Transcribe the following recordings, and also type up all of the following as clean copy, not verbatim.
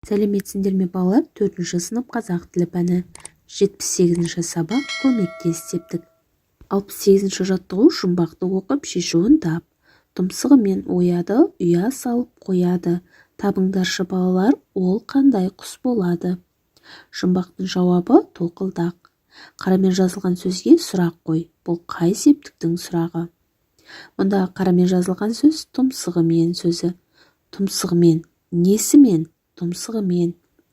Сәлеметсіңдер ме балалар? 4-ші сынып қазақ тілі пәні. 78-ші сабақ көмектес септік. 68-ші жаттығу жұмбақты оқып шешуін тап. Тұмсығымен ояды, ұя салып қояды. Табыңдаршы балалар, ол қандай құс болады? Жұмбақтың жауабы тоқылдақ. Қарамен жазылған сөзге сұрақ қой. Бұл қай септіктің сұрағы? Мұнда қарамен жазылған сөз тұмсығымен сөзі. Тұмсығымен, несімен? Тұмсығымен,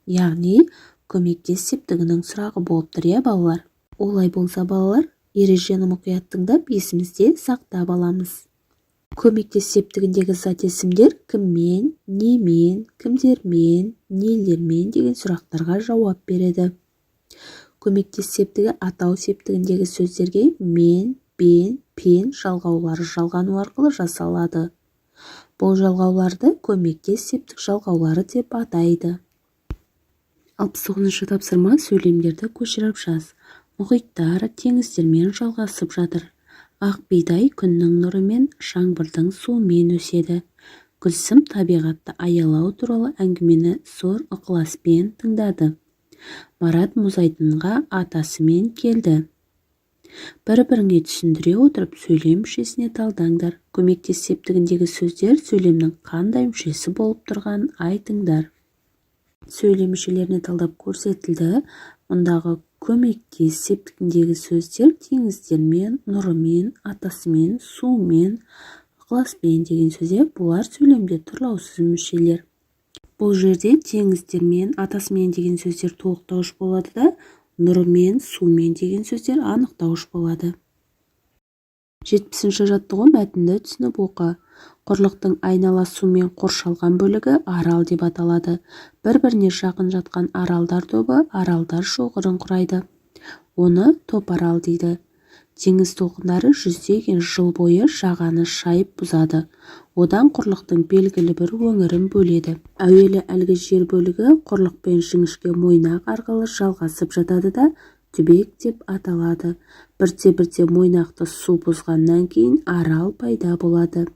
яғни көмектес септігінің сұрағы болып тұр, иә балалар? Олай болса балалар, ережені мұқият тыңдап есімізде сақтап аламыз. Көмектес септігіндегі зат есімдер кіммен, немен, кімдермен, нелермен деген сұрақтарға жауап береді. Көмектес септігі атау септігіндегі сөздерге мен, бен, пен жалғаулары жалғану арқылы жасалады. Бұл жалғауларды көмектес септік жалғаулары деп атайды. 69-ші тапсырма сөйлемдерді көшіріп жаз. Мұхиттар теңіздермен жалғасып жатыр. Ақ бидай күннің нұрымен, жаңбырдың суымен өседі. Гүлсім табиғатты аялау туралы әңгімені зор ықыласпен тыңдады. Марат мұз айдынға атасымен келді. Бір-біріңе түсіндіре отырып сөйлем мүшесіне талдаңдар. Көмектес септігіндегі сөздер сөйлемнің қандай мүшесі болып тұрғанын айтыңдар. Сөйлем мүшелеріне талдап көрсетілді. Мұндағы көмектес септігіндегі сөздер теңіздермен, нұрымен, атасымен, суымен, ықыласпен деген сөздер. Бұлар сөйлемде тұрлаусыз мүшелер. Бұл жерде теңіздермен, атасымен деген сөздер толықтауыш болады да, нұрымен, сумен деген сөздер анықтауыш болады. 70-ші жаттығу мәтінді түсініп оқы. Құрлықтың айнала сумен қоршалған бөлігі арал деп аталады. Бір-біріне жақын жатқан аралдар тобы аралдар шоғырын құрайды. Оны топарал дейді. Теңіз толқындары жүздеген жыл бойы жағаны шайып бұзады. Одан құрлықтың белгілі бір өңірін бөледі. Әуелі әлгі жер бөлігі құрлықпен жіңішке мойнақ арқылы жалғасып жатады да түбек деп аталады. Бірте-бірте мойнақты су бұзғаннан кейін арал пайда болады.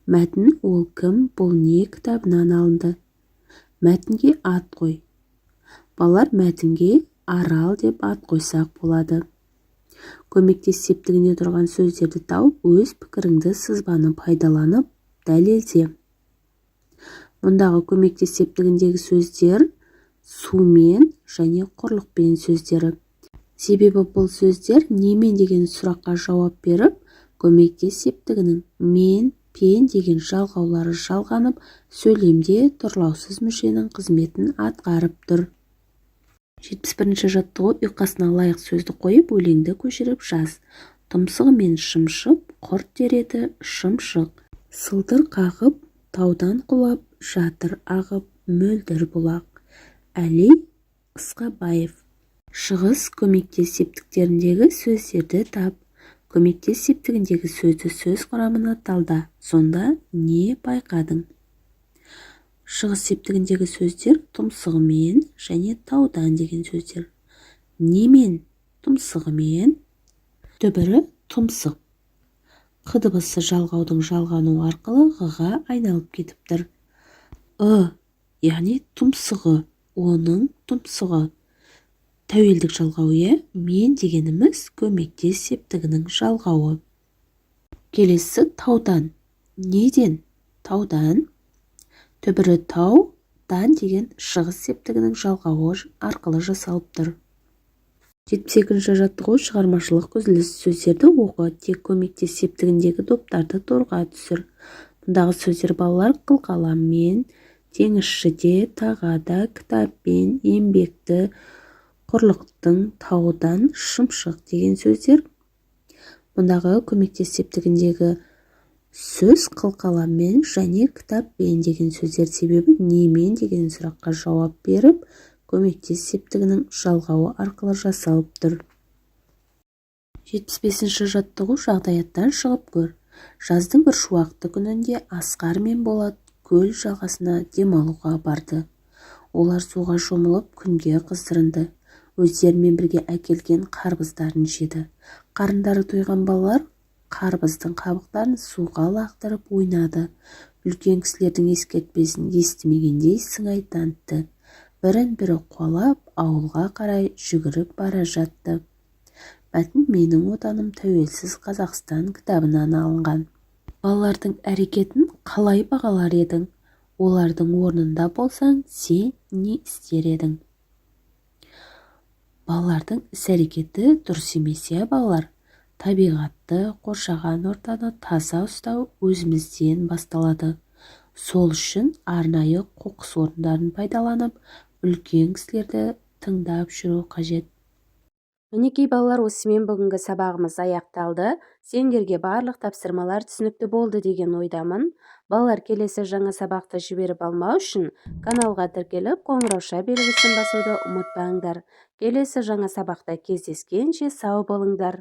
Мәтін ол кім, бұл не кітабынан алынды. Мәтінге ат қой. Балалар, мәтінге арал деп ат қойсақ болады. Көмектес септігінде тұрған сөздерді тауып, өз пікіріңді сызбаны пайдаланып дәлелде. Мұндағы көмектес септігіндегі сөздер сумен және құрлықпен сөздері. Себебі бұл сөздер немен деген сұраққа жауап беріп, көмектес септігінің мен, пен деген жалғаулары жалғанып, сөйлемде тұрлаусыз мүшенің қызметін атқарып тұр. 71-ші жаттығу ұйқасына лайық сөзді қойып, өлеңді көшіріп жаз. Тұмсығымен шымшып, құрт тереді шымшық. Сылдыр қағып, таудан құлап, жатыр ағып, мөлдір бұлақ. Әли Ысқабаев. Шығыс көмектес септіктеріндегі сөздерді тап. Көмектес септігіндегі сөзді сөз құрамына талда. Сонда не байқадың? Шығыс септігіндегі сөздер тұмсығымен және таудан деген сөздер. Немен? Тұмсығымен. Түбірі тұмсық. Қ дыбысы жалғаудың жалғану арқылы ғ-ға айналып кетіптір. Яғни тұмсығы, оның тұмсығы. Тәуелдік жалғауы, мен дегеніміз көмектес септігінің жалғауы. Келесі таудан. Неден? Таудан. Түбірі тау, дан деген шығыс септігінің жалғауы арқылы жасалып тұр. 72-ші жаттығу шығармашылық көзіліс сөздерді оқы. Тек көмектес септігіндегі доптарды торға түсір. Мұндағы сөздер балалар қылқаламмен, теңізшіде, тағада, кітаппен, еңбекті, құрлықтың, таудан, шымшық деген сөздер. Мұндағы көмектес септігіндегі сөз қылқаламмен және кітаппен деген сөздер. Себебі немен деген сұраққа жауап беріп, көмектес септігінің жалғауы арқылы жасалып тұр. 75-ші жаттығу жағдаяттан шығып көр. Жаздың бір шуақты күнінде Асқар мен Болат көл жағасына демалуға барды. Олар суға шомылып күнге қыздырынды. Өздерімен бірге әкелген қарбыздарын жеді. Қарындары тойған балалар қарбыздың қабықтарын суға лақтырып ойнады. үлкен кісілердің ескертпесін естімегендей сыңай танытты. Бірін-бірі қуалап ауылға қарай жүгіріп бара жатты. Мәтін «Менің отаным тәуелсіз Қазақстан» кітабынан алынған. Балалардың әрекетін қалай бағалар едің? Олардың орнында болсаң, сен не істер едің? Балалардың іс-әрекеті дұрыс емес, балалар. Табиғатты, қоршаған ортаны таза ұстау өзімізден басталады. Сол үшін арнайы қоқыс орындарын пайдаланып, үлкен кісілерді тыңдап жүру қажет. Мінекей балалар, осымен бүгінгі сабағымыз аяқталды. Сендерге барлық тапсырмалар түсінікті болды деген ойдамын. Балалар, келесі жаңа сабақты жіберіп алмау үшін каналға тіркеліп, қоңырауша белгісін басуды ұмытпаңдар. Келесі жаңа сабақта кездескенше сау болыңдар.